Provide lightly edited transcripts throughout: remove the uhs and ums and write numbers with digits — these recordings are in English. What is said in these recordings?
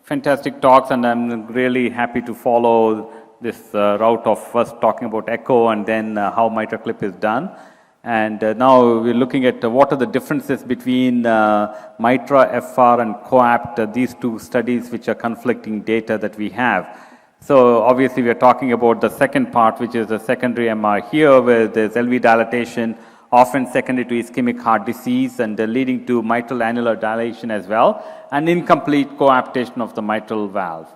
fantastic talks, and I'm really happy to follow this route of first talking about echo and then how MitraClip is done. And now we're looking at what are the differences between MITRA, FR, and COAPT, these two studies which are conflicting data that we have. So obviously we are talking about the second part, which is the secondary MR here, where there's LV dilatation, often secondary to ischemic heart disease and leading to mitral annular dilation as well, and incomplete coaptation of the mitral valve.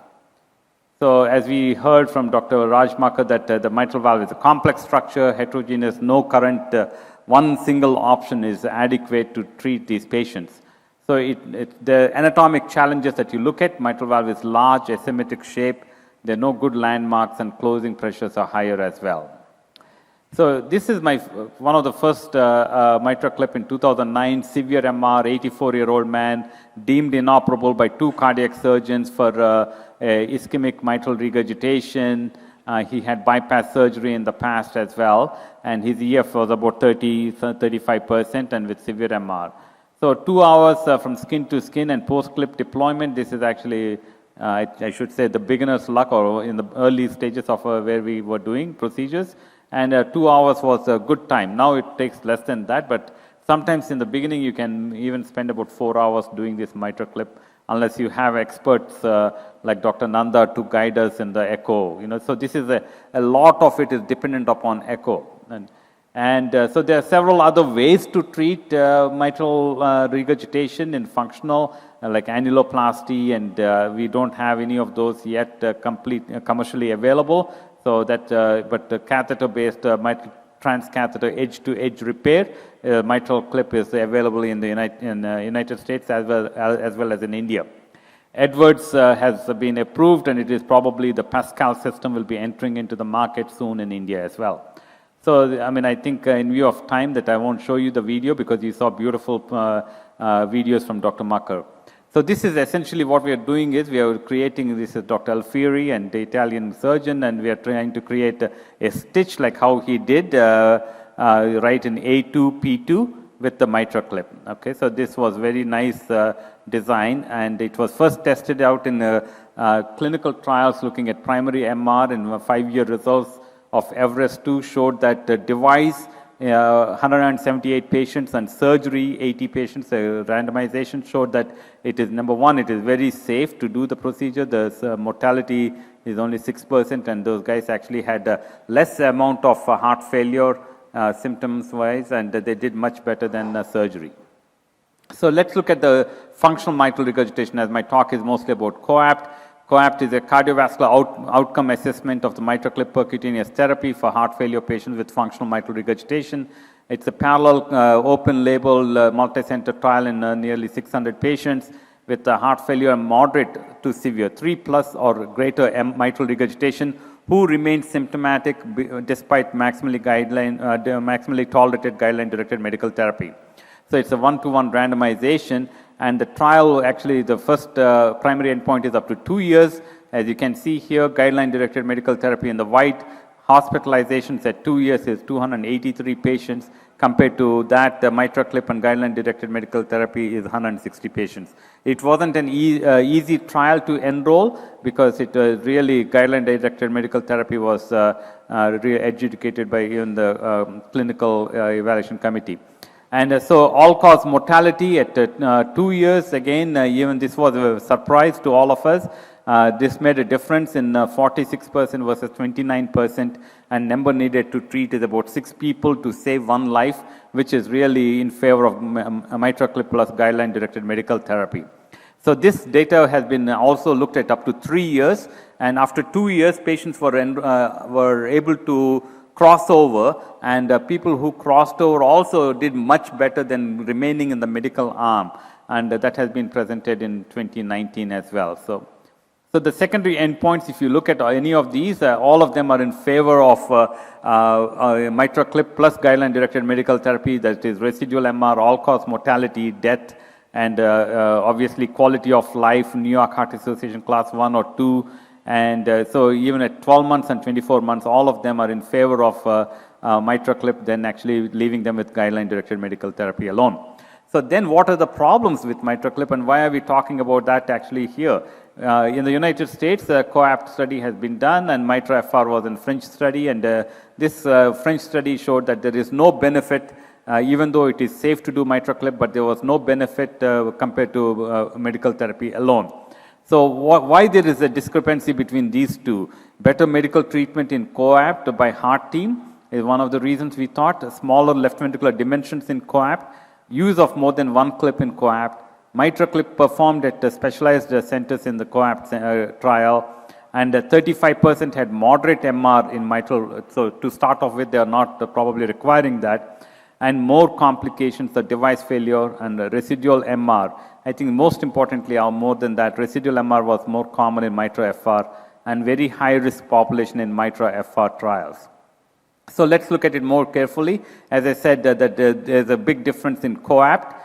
So as we heard from Dr. Raj Makar that the mitral valve is a complex structure, heterogeneous, no current, one single option is adequate to treat these patients. So the anatomic challenges that you look at, mitral valve is large, asymmetric shape, there are no good landmarks and closing pressures are higher as well. So this is one of the first MitraClip in 2009, severe MR, 84-year-old man, deemed inoperable by 2 cardiac surgeons for ischemic mitral regurgitation. He had bypass surgery in the past as well, and his EF was about 35% and with severe MR. So 2 hours from skin to skin and post-clip deployment. This is actually, I should say, the beginner's luck, or in the early stages of where we were doing procedures. And 2 hours was a good time. Now it takes less than that, but sometimes in the beginning you can even spend about 4 hours doing this MitraClip, unless you have experts like Dr. Nanda to guide us in the echo. So this is a lot of it is dependent upon echo. And so there are several other ways to treat mitral regurgitation in functional, like annuloplasty, and we don't have any of those yet commercially available. So that, but the catheter-based transcatheter edge-to-edge repair, mitral clip is available in the United States as well as in India. Edwards has been approved, and it is probably the Pascal system will be entering into the market soon in India as well. So, I mean, I think in view of time that I won't show you the video because you saw beautiful videos from Dr. Makar. So this is essentially what we are doing is we are creating, this is Dr. Alfieri and the Italian surgeon, and we are trying to create a stitch like how he did right in A2, P2 with the MitraClip. Okay, so this was very nice design, and it was first tested out in clinical trials looking at primary MR, and 5-year results of Everest 2 showed that the device 178 patients and surgery 80 patients. Randomization showed that it is, number one, it is very safe to do the procedure. The mortality is only 6%, and those guys actually had less amount of heart failure symptoms wise, and they did much better than surgery. So let's look at the functional mitral regurgitation, as my talk is mostly about COAPT. COAPT is a cardiovascular outcome assessment of the MitraClip percutaneous therapy for heart failure patients with functional mitral regurgitation. It's a parallel open-label multi-center trial in nearly 600 patients with heart failure moderate to severe, 3+ or greater mitral regurgitation, who remain symptomatic despite maximally tolerated guideline-directed medical therapy. So it's a 1-to-1 randomization. And the trial, actually, the first primary endpoint is up to 2 years. As you can see here, guideline-directed medical therapy in the white. Hospitalizations at 2 years is 283 patients. Compared to that, the MitraClip and guideline-directed medical therapy is 160 patients. It wasn't an easy trial to enroll because it really, guideline-directed medical therapy was adjudicated by even the clinical evaluation committee. And so all-cause mortality at 2 years, again, even this was a surprise to all of us. This made a difference in 46% versus 29%, and number needed to treat is about 6 people to save 1 life, which is really in favor of MitraClip plus guideline-directed medical therapy. So this data has been also looked at up to 3 years, and after 2 years, patients were able to cross over, and people who crossed over also did much better than remaining in the medical arm, and that has been presented in 2019 as well. So the secondary endpoints, if you look at any of these, all of them are in favor of MitraClip plus guideline-directed medical therapy, that is residual MR, all-cause mortality, death, and obviously quality of life, New York Heart Association class 1 or 2, and so even at 12 months and 24 months, all of them are in favor of MitraClip, then actually leaving them with guideline-directed medical therapy alone. So then what are the problems with MitraClip and why are we talking about that actually here? In the United States, a COAPT study has been done and MITRA-FR was a French study, and this French study showed that there is no benefit, even though it is safe to do MitraClip, but there was no benefit compared to medical therapy alone. So why there is a discrepancy between these two? Better medical treatment in COAPT by heart team is one of the reasons we thought. Smaller left ventricular dimensions in COAPT, use of more than one clip in COAPT, MitraClip performed at specialized centers in the COAPT trial, and 35% had moderate MR in mitral. So to start off with, they are not probably requiring that. And more complications, the device failure and residual MR. I think most importantly, or more than that, residual MR was more common in MITRA-FR and very high risk population in MITRA-FR trials. So let's look at it more carefully. As I said, that there's a big difference in COAPT.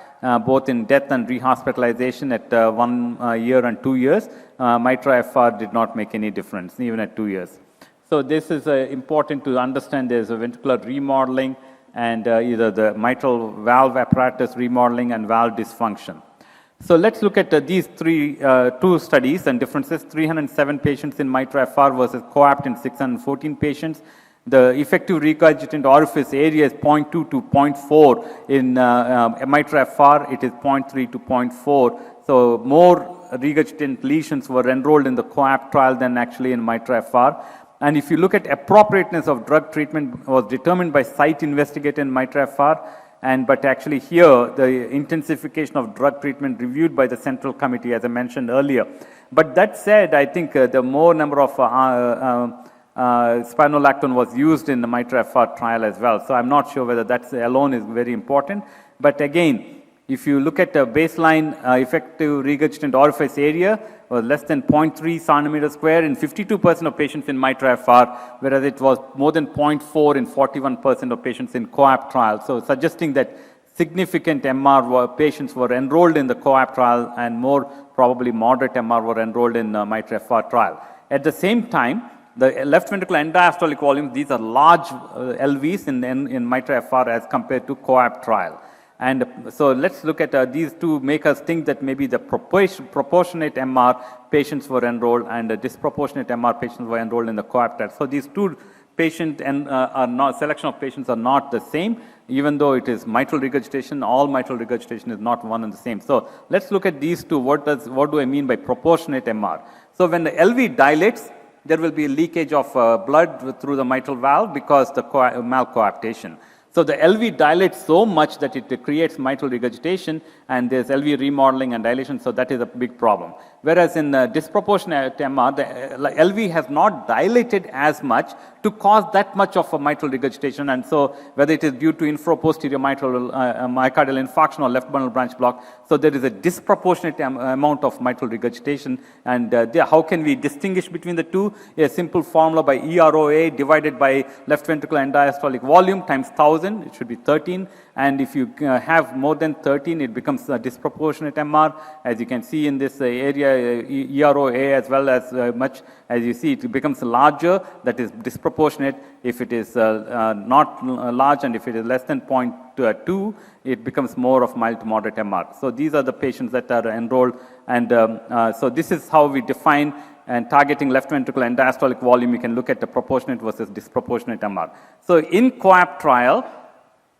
Both in death and rehospitalization at 1 year and 2 years. MITRA-FR did not make any difference, even at 2 years. So this is important to understand. There's a ventricular remodeling and either the mitral valve apparatus remodeling and valve dysfunction. So let's look at these two studies and differences. 307 patients in MITRA-FR versus COAPT in 614 patients. The effective regurgitant orifice area is 0.2 to 0.4. In MITRA-FR, it is 0.3 to 0.4. So more regurgitant lesions were enrolled in the COAPT trial than actually in MITRA-FR. And if you look at appropriateness of drug treatment was determined by site investigator in MITRA-FR, but actually here, the intensification of drug treatment reviewed by the central committee, as I mentioned earlier. But that said, I think the more number of spironolactone was used in the MITRA-FR trial as well. So I'm not sure whether that alone is very important. But again, if you look at the baseline effective regurgitant orifice area, was less than 0.3 centimeter square in 52% of patients in MITRA-FR, whereas it was more than 0.4 in 41% of patients in COAPT trial. So suggesting that significant MR patients were enrolled in the COAPT trial and more probably moderate MR were enrolled in MITRA-FR trial. At the same time, the left ventricular end-diastolic volume, these are large LVs in MITRA-FR as compared to COAPT trial. And so let's look at these two make us think that maybe the proportionate MR patients were enrolled and the disproportionate MR patients were enrolled in the COAPT trial. So these two patient and selection of patients are not the same, even though it is mitral regurgitation. All mitral regurgitation is not one and the same. So let's look at these two. What do I mean by proportionate MR? So when the LV dilates, there will be leakage of blood through the mitral valve because the malcoaptation. So the LV dilates so much that it creates mitral regurgitation, and there's LV remodeling and dilation, so that is a big problem. Whereas in disproportionate MR, the LV has not dilated as much to cause that much of a mitral regurgitation, and so whether it is due to infraposterior mitral myocardial infarction or left bundle branch block, so there is a disproportionate amount of mitral regurgitation. And how can we distinguish between the two? A simple formula by EROA divided by left ventricular end diastolic volume times 1000. It should be 13, and if you have more than 13, it becomes a disproportionate MR. As you can see in this area, EROA as well as much as you see, it becomes larger, that is disproportionate. If it is not large and if it is less than 0.2, it becomes more of mild to moderate MR. So these are the patients that are enrolled, and so this is how we define and targeting left ventricular end diastolic volume. You can look at the proportionate versus disproportionate MR. So in COAPT trial,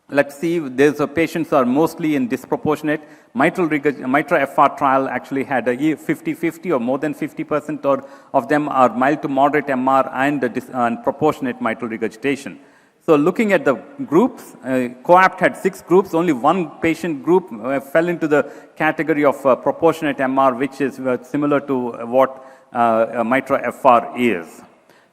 let's see, these patients are mostly in disproportionate. MITRA-FR trial actually had a 50-50 or more than 50% of them are mild to moderate MR and proportionate mitral regurgitation. So looking at the groups, COAPT had 6 groups. Only one patient group fell into the category of proportionate MR, which is similar to what MITRA-FR is.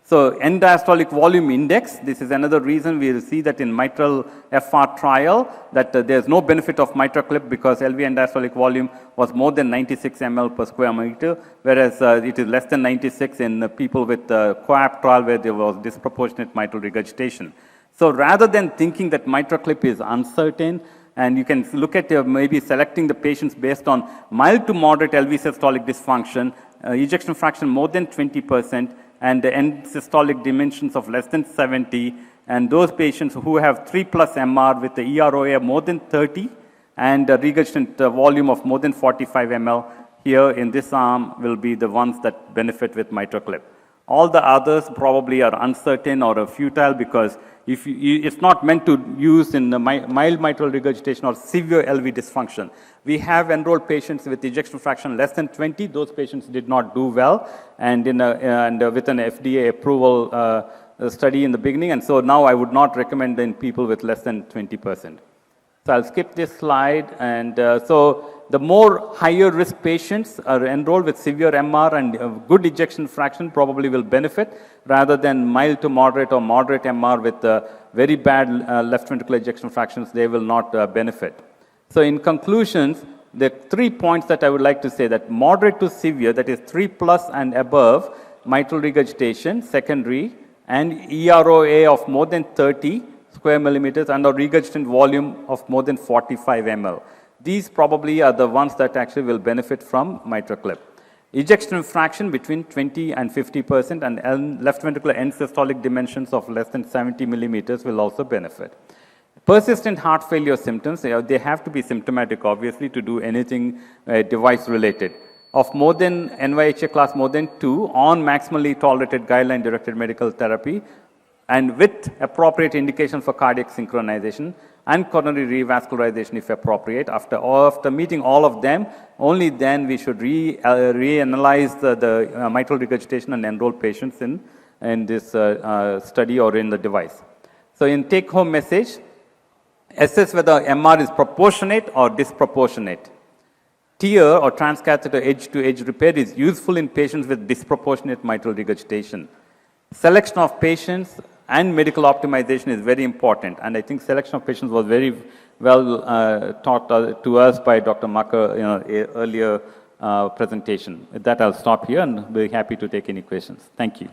So end diastolic volume index, this is another reason we will see that in mitral FR trial that there's no benefit of MitraClip because LV end diastolic volume was more than 96 ml per square meter, whereas it is less than 96 in people with COAPT trial where there was disproportionate mitral regurgitation. So rather than thinking that MitraClip is uncertain, and you can look at maybe selecting the patients based on mild to moderate LV systolic dysfunction, ejection fraction more than 20%, and the end systolic dimensions of less than 70, and those patients who have 3+ MR with the EROA more than 30, and a regurgitant volume of more than 45 ml here in this arm will be the ones that benefit with MitraClip. All the others probably are uncertain or futile because it's not meant to use in the mild mitral regurgitation or severe LV dysfunction. We have enrolled patients with ejection fraction less than 20. Those patients did not do well, and with an FDA approval study in the beginning, and so now I would not recommend in people with less than 20%. So I'll skip this slide, and so the more higher risk patients are enrolled with severe MR and good ejection fraction probably will benefit rather than mild to moderate or moderate MR with very bad left ventricular ejection fractions, they will not benefit. So in conclusions, the 3 points that I would like to say that moderate to severe, that is 3+ and above, mitral regurgitation, secondary, and EROA of more than 30 square millimeters and a regurgitant volume of more than 45 ml. These probably are the ones that actually will benefit from MitraClip. Ejection fraction between 20 and 50% and left ventricular end systolic dimensions of less than 70 millimeters will also benefit. Persistent heart failure symptoms, they have to be symptomatic obviously to do anything device related. Of more than NYHA class more than 2 on maximally tolerated guideline directed medical therapy and with appropriate indication for cardiac synchronization and coronary revascularization if appropriate. After meeting all of them, only then we should reanalyze the mitral regurgitation and enroll patients in this study or in the device. So in take-home message, assess whether MR is proportionate or disproportionate. TEER or transcatheter edge-to-edge repair is useful in patients with disproportionate mitral regurgitation. Selection of patients and medical optimization is very important, and I think selection of patients was very well taught to us by Dr. Makar earlier presentation. With that, I'll stop here and be happy to take any questions. Thank you.